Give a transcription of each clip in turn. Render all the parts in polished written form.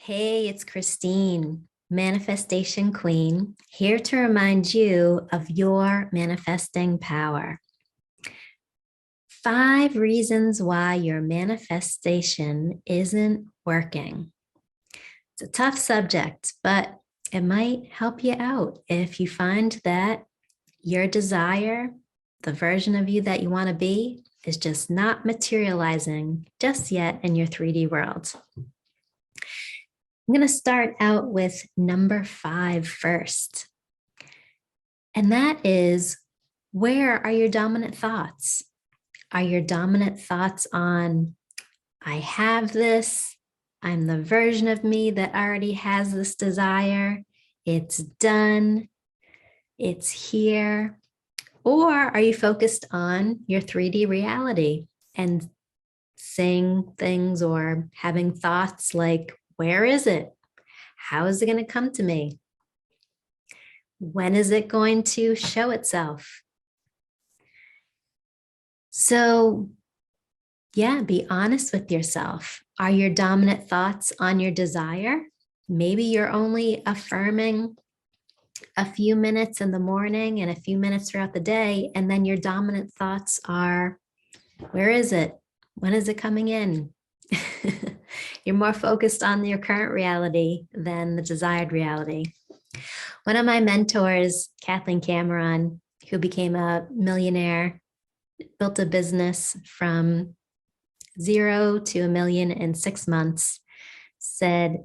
Hey, it's Christine, Manifestation Queen, here to remind you of your manifesting power. 5 reasons why your manifestation isn't working. It's a tough subject, but it might help you out if you find that your desire, the version of you that you want to be, is just not materializing just yet in your 3D world. I'm going to start out with number 5 first. And that is, where are your dominant thoughts? Are your dominant thoughts on, I have this, I'm the version of me that already has this desire, it's done, it's here? Or are you focused on your 3D reality and saying things or having thoughts like, where is it? How is it going to come to me? When is it going to show itself? So, yeah, be honest with yourself. Are your dominant thoughts on your desire? Maybe you're only affirming a few minutes in the morning and a few minutes throughout the day, and then your dominant thoughts are, where is it? When is it coming in? You're more focused on your current reality than the desired reality. One of my mentors, Kathleen Cameron, who became a millionaire, built a business from 0 to $1 million in 6 months, said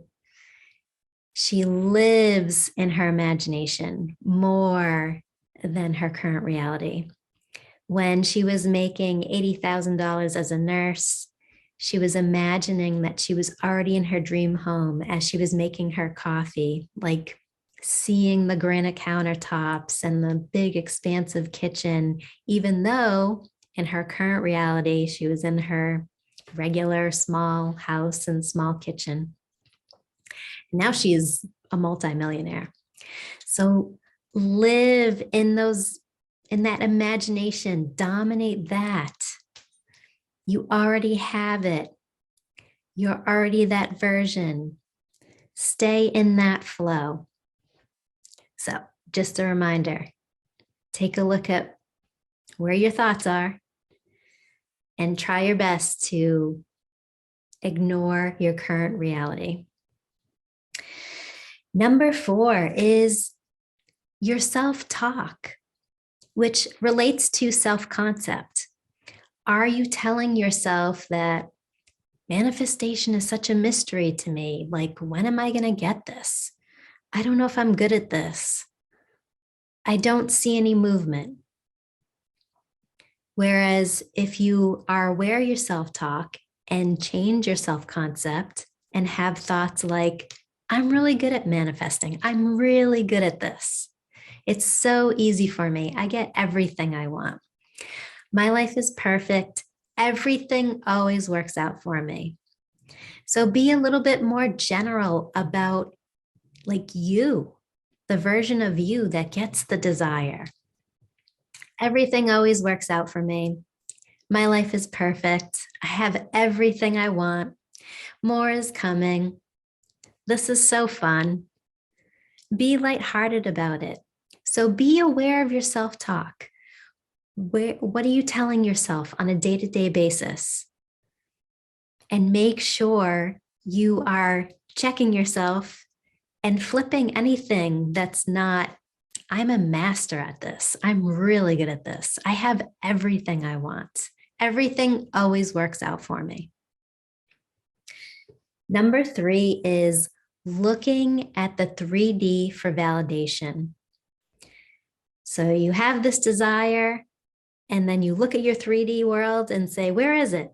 she lives in her imagination more than her current reality. When she was making $80,000 as a nurse, she was imagining that she was already in her dream home as she was making her coffee, like seeing the granite countertops and the big expansive kitchen, even though in her current reality, she was in her regular small house and small kitchen. Now she's a multimillionaire. So live in that imagination, dominate that. You already have it. You're already that version. Stay in that flow. So just a reminder, take a look at where your thoughts are and try your best to ignore your current reality. Number 4 is your self-talk, which relates to self-concept. Are you telling yourself that manifestation is such a mystery to me? Like, when am I going to get this? I don't know if I'm good at this. I don't see any movement. Whereas if you are aware of your self-talk and change your self-concept and have thoughts like, I'm really good at manifesting. I'm really good at this. It's so easy for me. I get everything I want. My life is perfect. Everything always works out for me. So be a little bit more general about like you, the version of you that gets the desire. Everything always works out for me. My life is perfect. I have everything I want. More is coming. This is so fun. Be lighthearted about it. So be aware of your self-talk. What are you telling yourself on a day-to-day basis? And make sure you are checking yourself and flipping anything that's not, I'm a master at this. I'm really good at this. I have everything I want. Everything always works out for me. Number 3 is looking at the 3D for validation. So you have this desire, and then you look at your 3D world and say, where is it?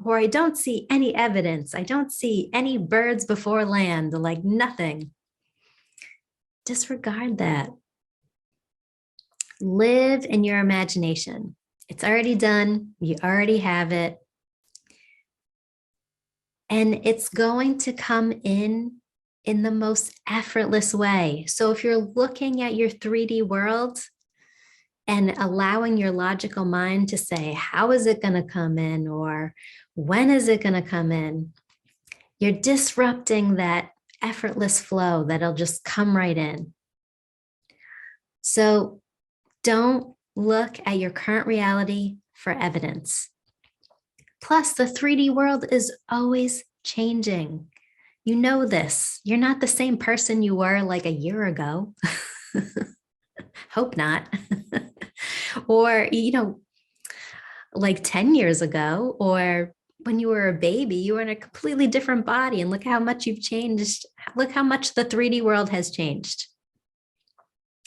Or I don't see any evidence. I don't see any birds before land, like nothing. Disregard that. Live in your imagination. It's already done. You already have it. And it's going to come in the most effortless way. So if you're looking at your 3D world and allowing your logical mind to say, how is it going to come in? Or when is it going to come in? You're disrupting that effortless flow that'll just come right in. So don't look at your current reality for evidence. Plus, the 3D world is always changing. You know this. You're not the same person you were like a year ago. Hope not. Or, like 10 years ago, or when you were a baby, you were in a completely different body. And look how much you've changed. Look how much the 3D world has changed.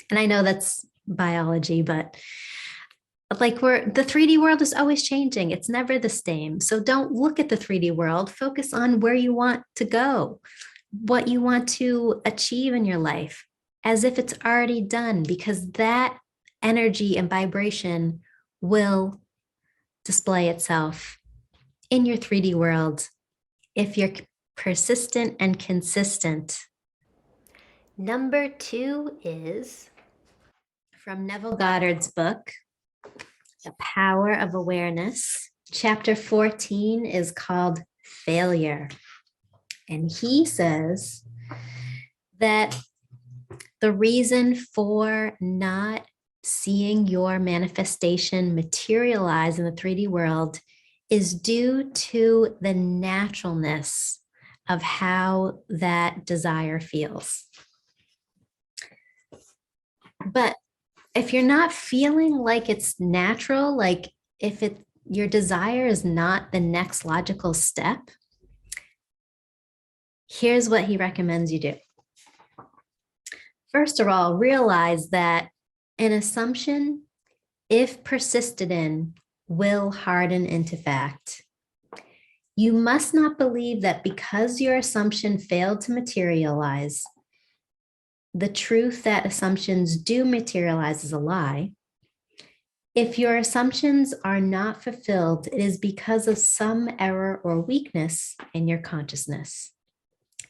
And I know that's biology, but like the 3D world is always changing. It's never the same. So don't look at the 3D world. Focus on where you want to go, what you want to achieve in your life, as if it's already done, because that energy and vibration will display itself in your 3D world if you're persistent and consistent. Number 2 is from Neville Goddard's book, The Power of Awareness. Chapter 14 is called Failure. And he says that the reason for not seeing your manifestation materialize in the 3D world is due to the naturalness of how that desire feels. But if you're not feeling like it's natural, like if your desire is not the next logical step, here's what he recommends you do. First of all, realize that an assumption, if persisted in, will harden into fact. You must not believe that because your assumption failed to materialize, the truth that assumptions do materialize is a lie. If your assumptions are not fulfilled, it is because of some error or weakness in your consciousness.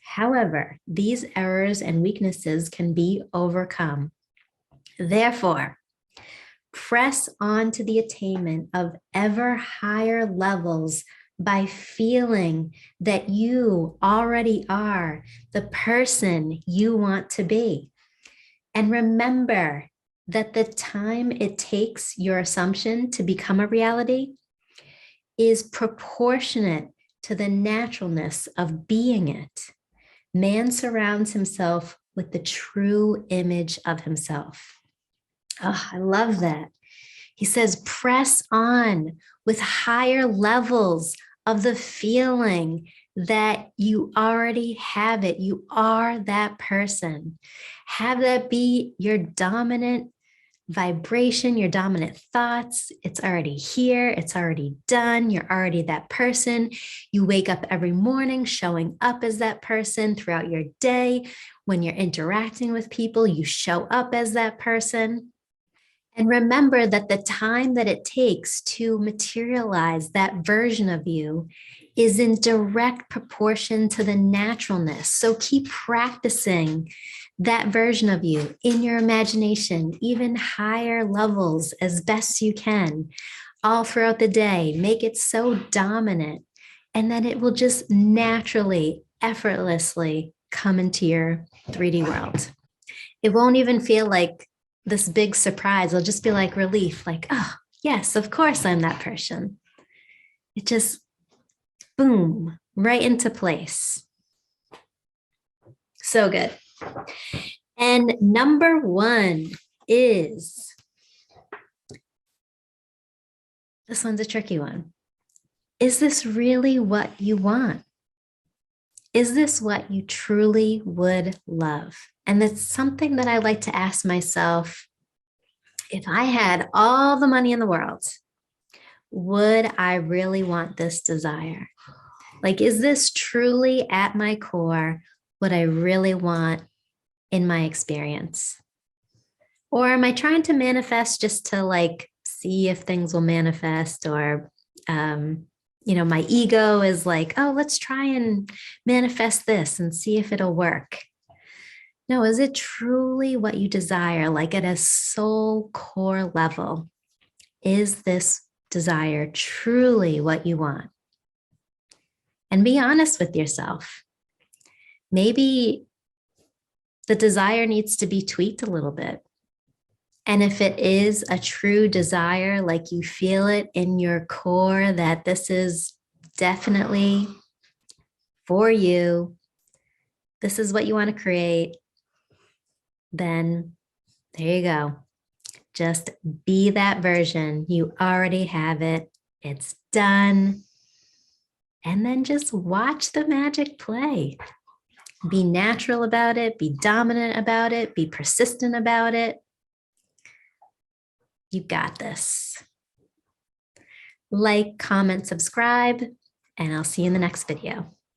However, these errors and weaknesses can be overcome. Therefore, press on to the attainment of ever higher levels by feeling that you already are the person you want to be. And remember that the time it takes your assumption to become a reality is proportionate to the naturalness of being it. Man surrounds himself with the true image of himself. Oh, I love that. He says, press on with higher levels of the feeling that you already have it. You are that person. Have that be your dominant vibration, your dominant thoughts. It's already here. It's already done. You're already that person. You wake up every morning showing up as that person throughout your day. When you're interacting with people, you show up as that person. And remember that the time that it takes to materialize that version of you is in direct proportion to the naturalness. So keep practicing that version of you in your imagination, even higher levels as best you can, all throughout the day. Make it so dominant, and then it will just naturally, effortlessly come into your 3D world. It won't even feel like this big surprise. It'll just be like relief, like, oh, yes, of course I'm that person. It just, boom, right into place. So good. And number 1 is, this one's a tricky one. Is this really what you want? Is this what you truly would love? And that's something that I like to ask myself. If I had all the money in the world, would I really want this desire? Like, is this truly at my core what I really want in my experience? Or am I trying to manifest just to like see if things will manifest? Or, my ego is like, oh, let's try and manifest this and see if it'll work. No, is it truly what you desire? Like at a soul core level, is this desire truly what you want? and be honest with yourself. Maybe the desire needs to be tweaked a little bit. And if it is a true desire, like you feel it in your core that this is definitely for you, this is what you want to create, then there you go. Just be that version. You already have it. It's done. And then just watch the magic play. Be natural about it. Be dominant about it. Be persistent about it. You got this. Like, comment, subscribe, and I'll see you in the next video.